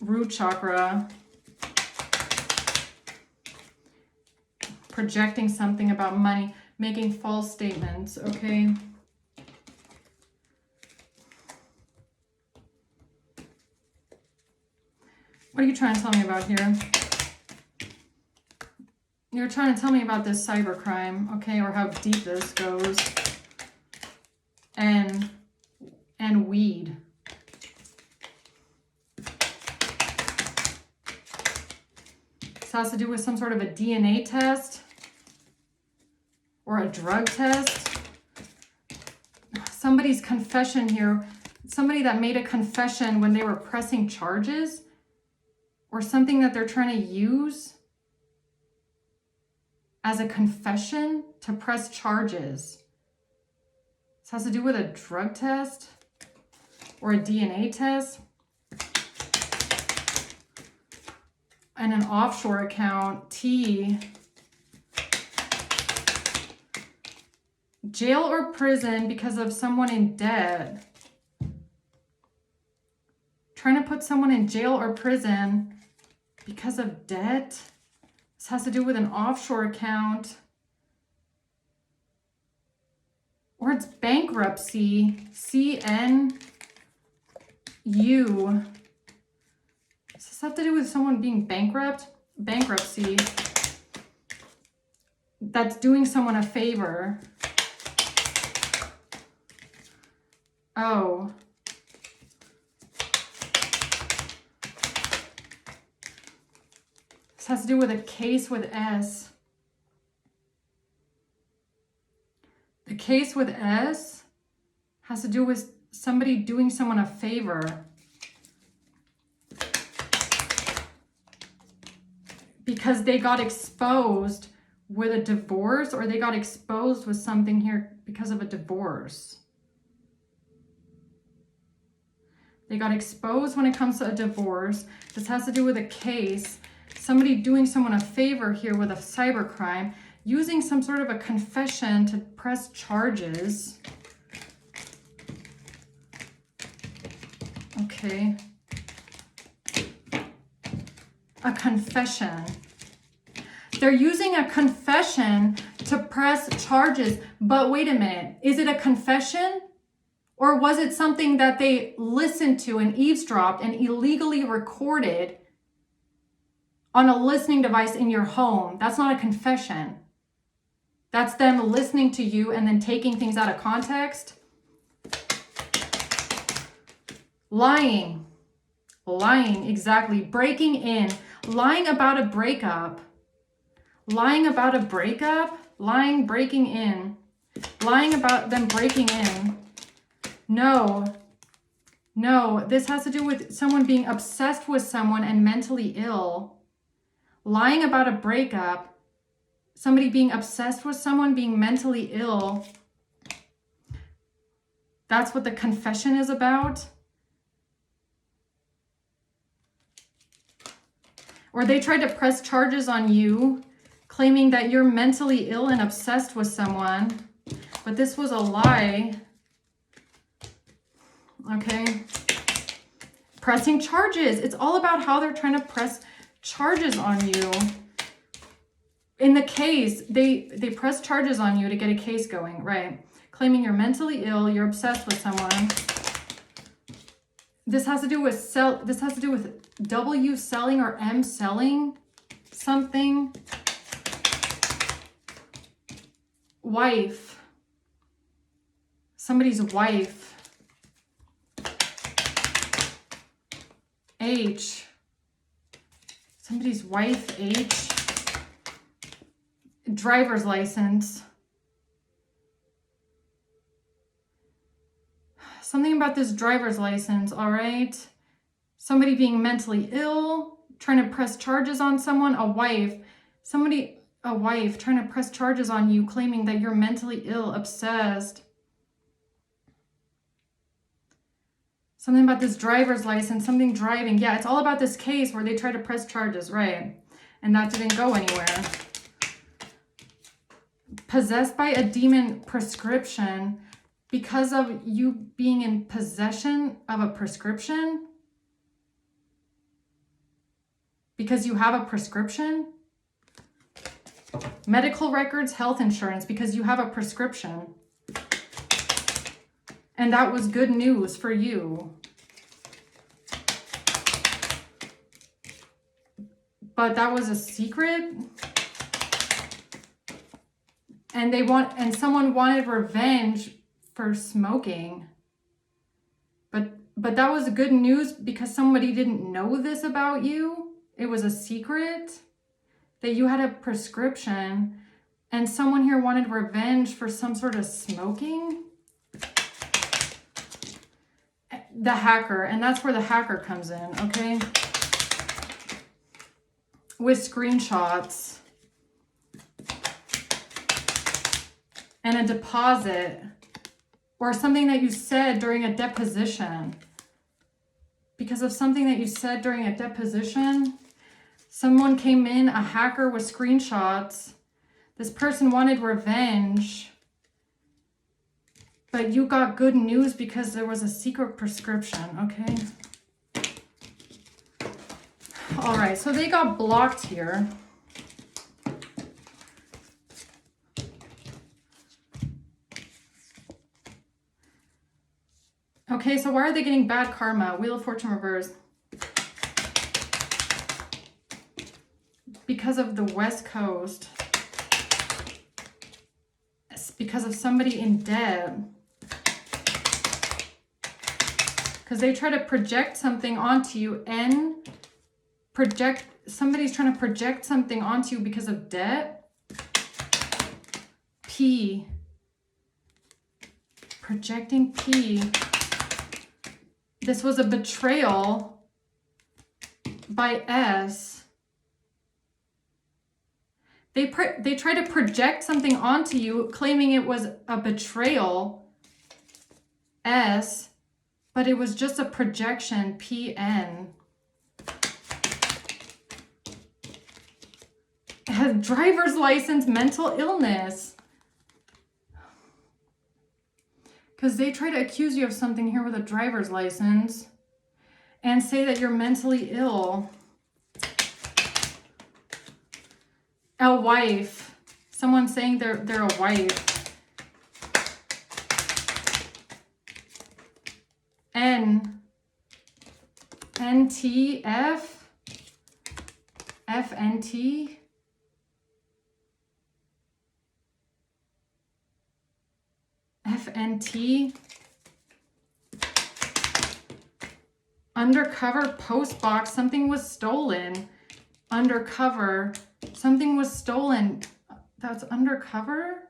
Root chakra. Projecting something about money. Making false statements, okay? What are you trying to tell me about here? You're trying to tell me about this cybercrime, okay, or how deep this goes. And weed. This has to do with some sort of a DNA test or a drug test. Somebody's confession here. Somebody that made a confession when they were pressing charges, or something that they're trying to use as a confession to press charges. This has to do with a drug test or a DNA test. And an offshore account, T. Jail or prison because of someone in debt. Trying to put someone in jail or prison because of debt. This has to do with an offshore account. Or it's bankruptcy. CNU. Does this have to do with someone being bankrupt? Bankruptcy. That's doing someone a favor. Oh. This has to do with a case with S. The case with S has to do with somebody doing someone a favor. Because they got exposed with a divorce, or they got exposed with something here because of a divorce. They got exposed when it comes to a divorce. This has to do with a case. Somebody doing someone a favor here with a cybercrime, using some sort of a confession to press charges. Okay. A confession. They're using a confession to press charges. But wait a minute, is it a confession? Or was it something that they listened to and eavesdropped and illegally recorded on a listening device in your home? That's not a confession. That's them listening to you and then taking things out of context. Lying, exactly. Breaking in, lying about a breakup, breaking in, lying about them breaking in. No, this has to do with someone being obsessed with someone and mentally ill. Lying about a breakup, somebody being obsessed with someone, being mentally ill. That's what the confession is about. Or they tried to press charges on you, claiming that you're mentally ill and obsessed with someone. But this was a lie. Okay. Pressing charges. It's all about how they're trying to press charges on you. In the case, they press charges on you to get a case going, right? Claiming you're mentally ill, you're obsessed with someone. This has to do with W selling or M selling something. Wife. Somebody's wife. H. Somebody's wife, H. Driver's license. Something about this driver's license, all right? Somebody being mentally ill, trying to press charges on someone, a wife trying to press charges on you, claiming that you're mentally ill, obsessed. Something about this driver's license, something driving. Yeah, it's all about this case where they try to press charges, right? And that didn't go anywhere. Possessed by a demon prescription. Because of you being in possession of a prescription? Because you have a prescription? Medical records, health insurance, because you have a prescription. And that was good news for you. But that was a secret. And someone wanted revenge for smoking. But that was good news because somebody didn't know this about you. It was a secret that you had a prescription and someone here wanted revenge for some sort of smoking. The hacker, and that's where the hacker comes in, okay? With screenshots and a deposit. Or something that you said during a deposition. Because of something that you said during a deposition, someone came in, a hacker with screenshots. This person wanted revenge. But you got good news because there was a secret prescription, okay? All right, so they got blocked here. Okay, so why are they getting bad karma? Wheel of Fortune reverse. Because of the West Coast. It's because of somebody in debt. Because they try to project something onto you and somebody's trying to project something onto you because of debt. P. Projecting P. This was a betrayal by S. They try to project something onto you, claiming it was a betrayal, S, but it was just a projection, PN. It has driver's license, mental illness. Because they try to accuse you of something here with a driver's license and say that you're mentally ill. A wife. Someone saying they're a wife. NTF. FNT. FNT. Undercover post box. Something was stolen. Undercover. Something was stolen. That's undercover?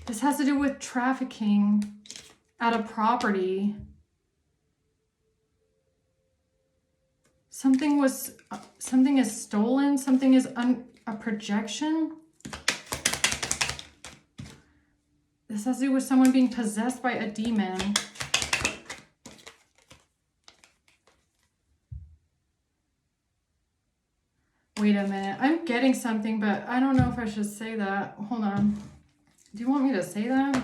This has to do with trafficking at a property. Something is stolen. Something is a projection. This has to do with someone being possessed by a demon. Wait a minute. I'm getting something, but I don't know if I should say that. Hold on. Do you want me to say that?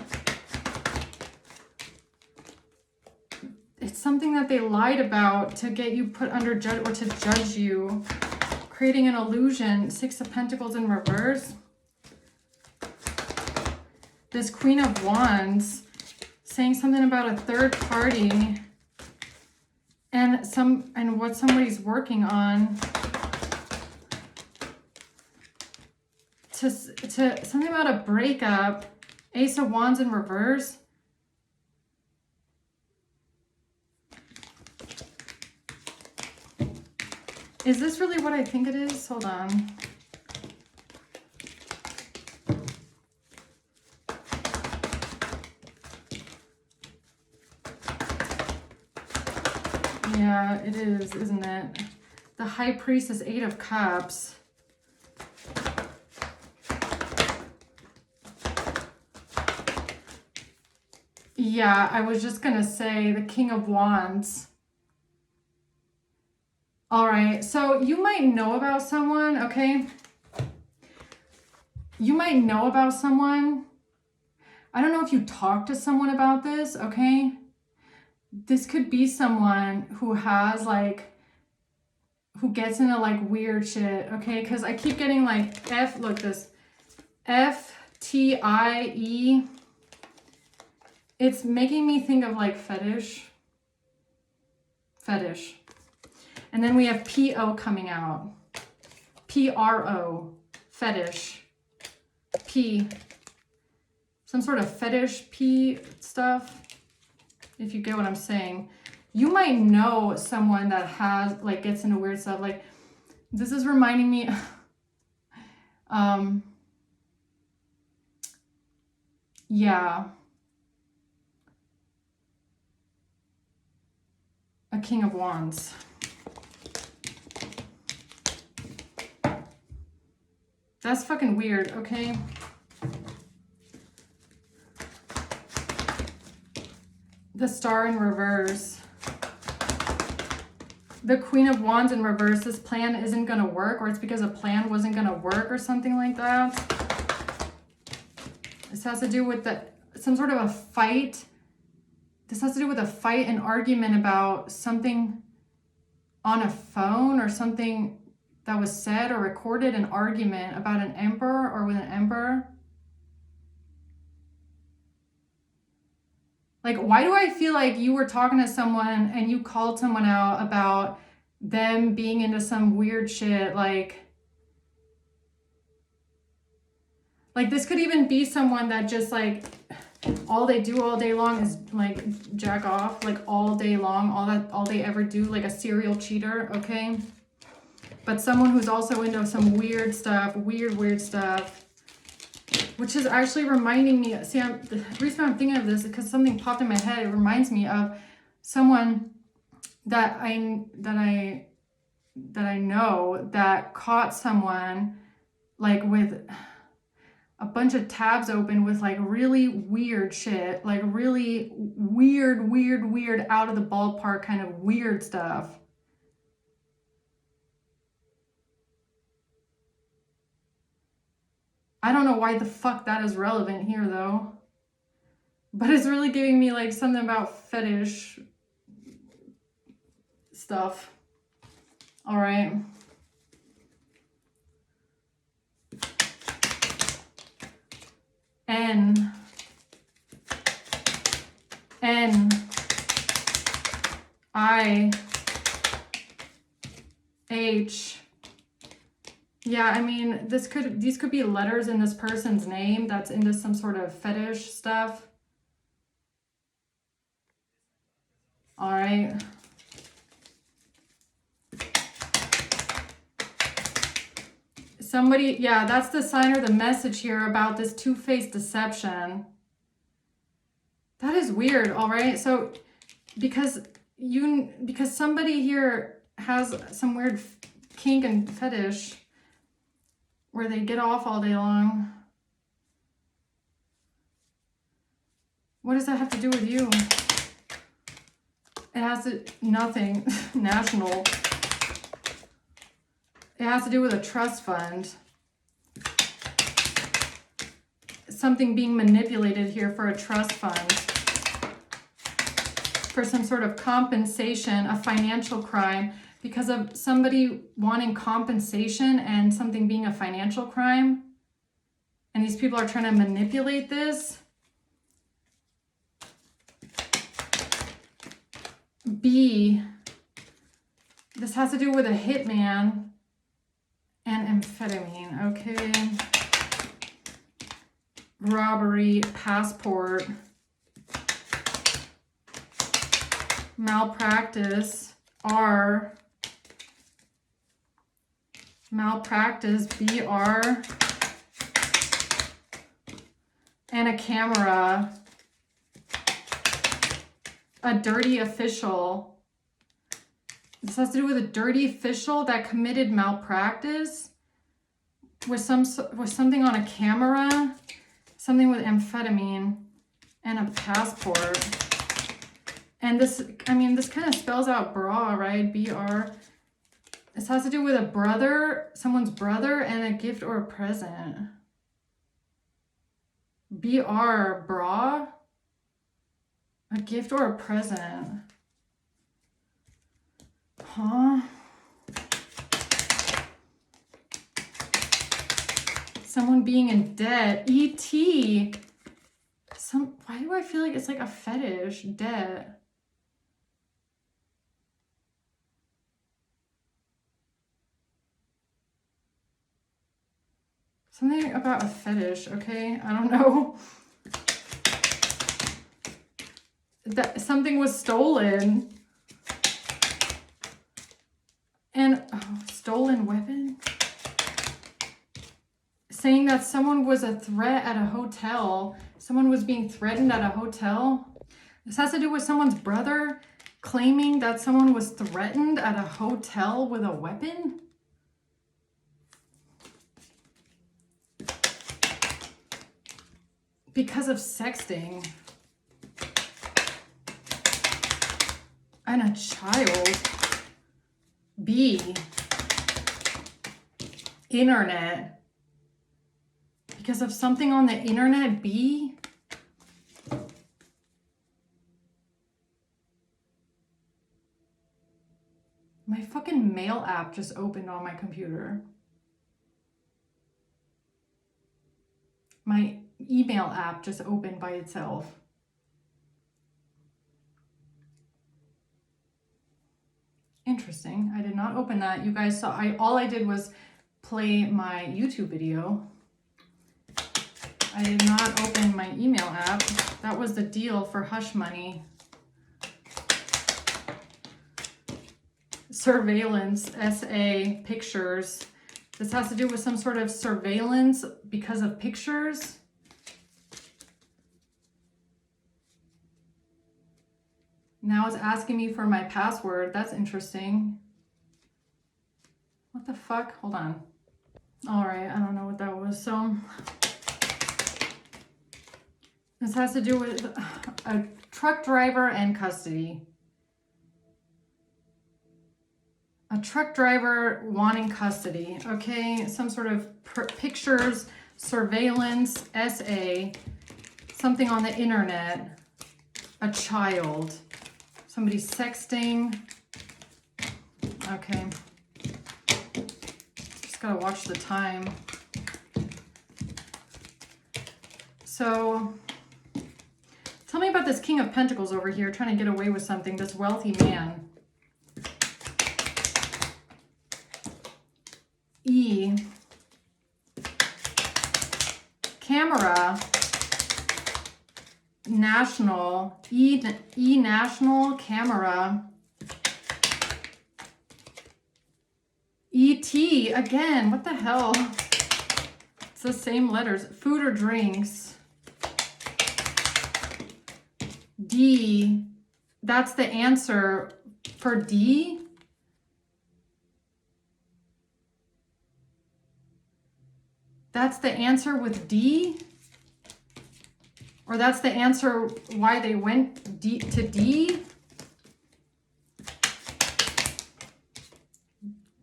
It's something that they lied about to get you put under judge or to judge you. Creating an illusion. 6 of Pentacles in reverse. This Queen of Wands saying something about a third party and what somebody's working on. To something about a breakup. Ace of Wands in reverse. Is this really what I think it is? Hold on. Yeah, it is, isn't it? The High Priestess, 8 of Cups. Yeah, I was just going to say the King of Wands. All right, so you might know about someone, okay? You might know about someone. I don't know if you talk to someone about this, okay? This could be someone who has like, who gets into like weird shit, okay? Because I keep getting like look this, FTIE. It's making me think of like fetish. And then we have PO coming out. PRO, fetish. P, some sort of fetish P stuff. If you get what I'm saying. You might know someone that has, like, gets into weird stuff. Like, this is reminding me, yeah. A King of Wands. That's fucking weird, okay? The Star in reverse. The Queen of Wands in reverse. This plan isn't going to work, or it's because a plan wasn't going to work or something like that. This has to do with some sort of a fight. This has to do with a fight, an argument about something on a phone or something that was said or recorded, an argument about an emperor or with an emperor. Like, why do I feel like you were talking to someone and you called someone out about them being into some weird shit? Like this could even be someone that just like all they do all day long is like jack off, like all day long, all they ever do, like a serial cheater, okay? But someone who's also into some weird stuff, weird stuff. Which is actually reminding me, see, the reason I'm thinking of this is because something popped in my head. It reminds me of someone that I know that caught someone like with a bunch of tabs open with like really weird shit, like really weird, out of the ballpark kind of weird stuff. I don't know why the fuck that is relevant here though. But it's really giving me like something about fetish stuff. All right. N I H. Yeah, I mean, these could be letters in this person's name that's into some sort of fetish stuff. All right. Somebody, yeah, that's the sign or the message here about this two-faced deception. That is weird, all right? So because somebody here has some weird kink and fetish where they get off all day long. What does that have to do with you? It has to, nothing national. It has to do with a trust fund. Something being manipulated here for a trust fund. For some sort of compensation, a financial crime, because of somebody wanting compensation and something being a financial crime. And these people are trying to manipulate this. B, this has to do with a hitman and amphetamine, okay. Robbery, passport, malpractice, R, malpractice, BR, and a camera, a dirty official. This has to do with a dirty official that committed malpractice with something on a camera, something with amphetamine, and a passport. And this, I mean, this kind of spells out bra, right? BR. This has to do with a brother, someone's brother, and a gift or a present. BR, bra, a gift or a present. Huh? Someone being in debt. ET. Why do I feel like it's like a fetish? Debt. Something about a fetish, okay? I don't know. That something was stolen. And stolen weapon? Saying that someone was a threat at a hotel. Someone was being threatened at a hotel. This has to do with someone's brother claiming that someone was threatened at a hotel with a weapon. Because of sexting. And a child. B. Internet. Because of something on the internet, B. My fucking mail app just opened on my computer. My email app just opened by itself. Interesting. I did not open that. You guys saw, all I did was play my YouTube video. I did not open my email app. That was the deal for hush money. Surveillance, SA, pictures. This has to do with some sort of surveillance because of pictures. Now it's asking me for my password. That's interesting. What the fuck? Hold on. All right, I don't know what that was. So this has to do with a truck driver and custody. A truck driver wanting custody. Okay, some sort of pictures, surveillance, SA, something on the internet, a child, somebody sexting, Okay. Just gotta watch the time. So, tell me about this King of Pentacles over here trying to get away with something, this wealthy man. E. Camera. National. E national. Camera. E.T. again. What the hell? It's the same letters. Food or drinks. D. That's the answer for D. That's the answer with D? Or that's the answer why they went D to D?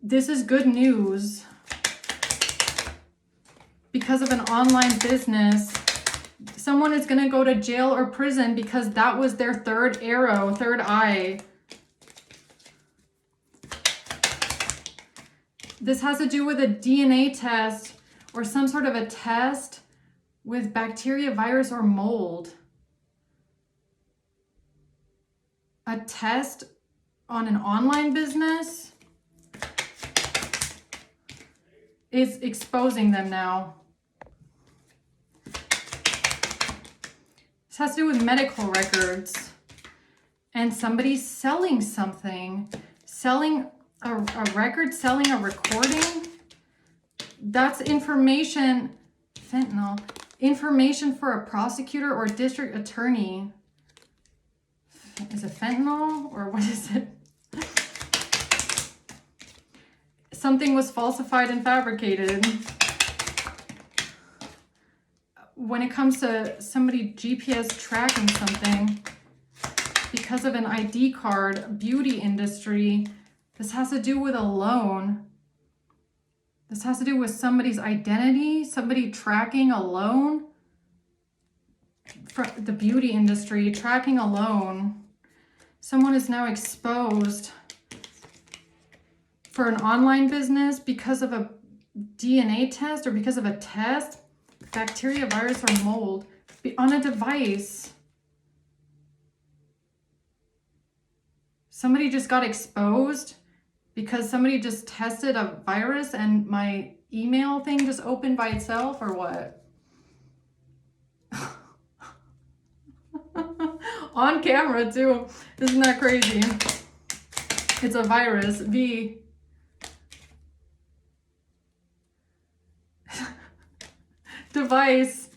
This is good news. Because of an online business, someone is going to go to jail or prison because that was their third arrow, third eye. This has to do with a DNA test or some sort of a test with bacteria, virus, or mold. A test on an online business is exposing them now. This has to do with medical records and somebody's selling something, selling a record, selling a recording. That's information, fentanyl, information for a prosecutor or district attorney. Is it fentanyl or what is it? Something was falsified and fabricated. When it comes to somebody GPS tracking something because of an ID card, beauty industry, this has to do with a loan. This has to do with somebody's identity, somebody tracking a loan. For the beauty industry, tracking a loan. Someone is now exposed for an online business because of a DNA test or because of a test, bacteria, virus, or mold on a device. Somebody just got exposed because somebody just tested a virus and my email thing just opened by itself, or what? On camera too. Isn't that crazy? It's a virus. V. Device.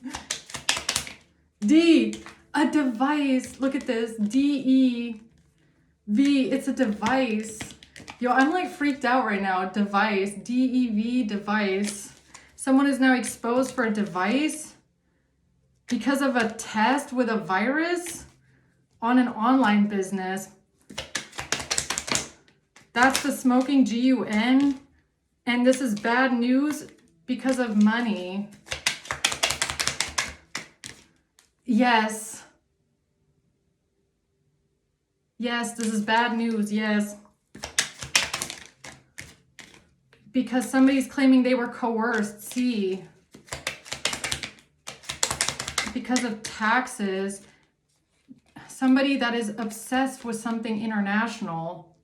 D. A device. Look at this. D-E-V. It's a device. Yo, I'm like freaked out right now. Device. D-E-V. Device. Someone is now exposed for a device because of a test with a virus on an online business. That's the smoking GUN. And this is bad news because of money. Yes. Yes, this is bad news. Yes. Because somebody's claiming they were coerced. C. Because of taxes. Somebody that is obsessed with something international.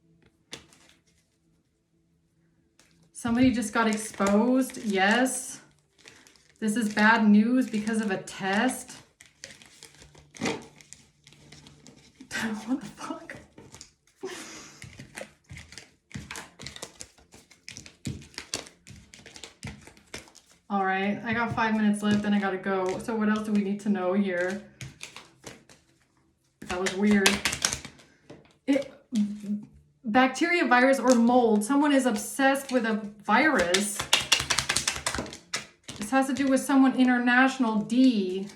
Somebody just got exposed. Yes. This is bad news because of a test. What the fuck? All right, I got 5 minutes left and I gotta go. So what else do we need to know here? That was weird. Bacteria, virus, or mold. Someone is obsessed with a virus. This has to do with someone international. D.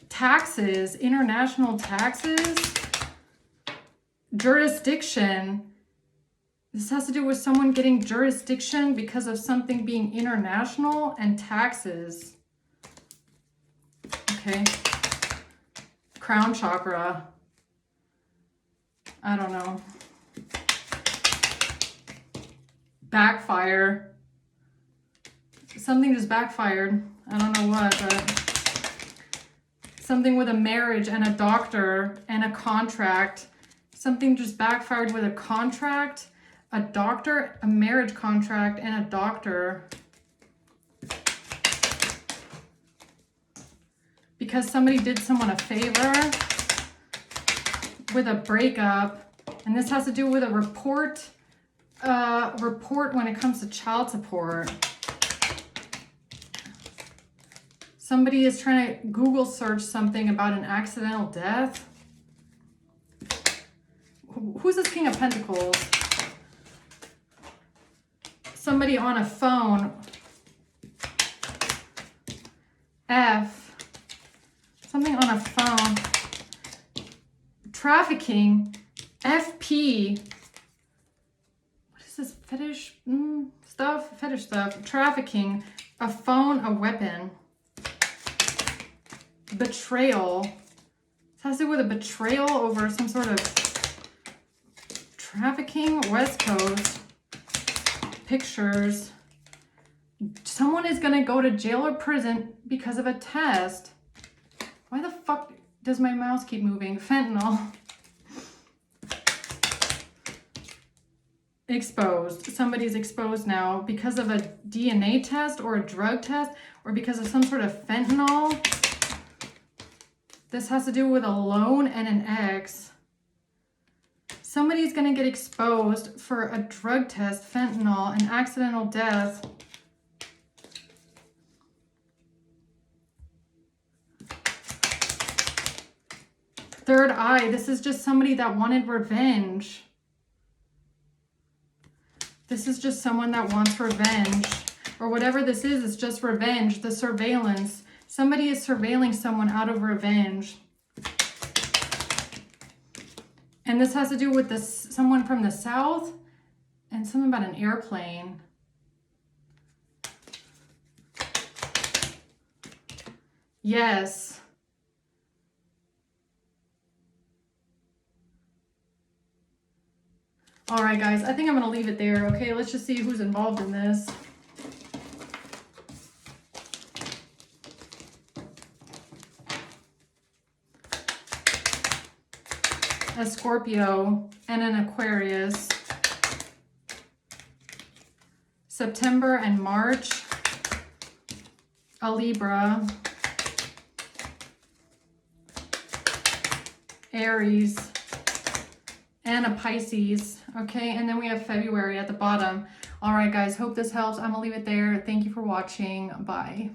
Taxes, international taxes. Jurisdiction. This has to do with someone getting jurisdiction because of something being international, and taxes. Okay. Crown chakra. I don't know. Backfire. Something just backfired. I don't know what, but something with a marriage and a doctor and a contract. Something just backfired with a contract, a doctor, a marriage contract, and a doctor. Because somebody did someone a favor with a breakup, and this has to do with a report when it comes to child support. Somebody is trying to Google search something about an accidental death. Who's this King of Pentacles? Somebody on a phone. F. Something on a phone. Trafficking. FP. What is this? Fetish stuff? Fetish stuff. Trafficking. A phone, a weapon. Betrayal. This has to do with a betrayal over some sort of trafficking. West Coast. Pictures. Someone is going to go to jail or prison because of a test. Why the fuck does my mouse keep moving? Fentanyl. Exposed. Somebody's exposed now because of a DNA test or a drug test or because of some sort of fentanyl. This has to do with a loan and an ex. Somebody's going to get exposed for a drug test, fentanyl, an accidental death. Third eye. This is just somebody that wanted revenge. This is just someone that wants revenge. Or whatever this is, it's just revenge. The surveillance. Somebody is surveilling someone out of revenge. And this has to do with this, someone from the south and something about an airplane. Yes. All right, guys, I think I'm going to leave it there. Okay, let's just see who's involved in this. A Scorpio and an Aquarius. September and March. A Libra. Aries. And a Pisces. Okay, and then we have February at the bottom. All right, guys, hope this helps. I'm gonna leave it there. Thank you for watching. Bye.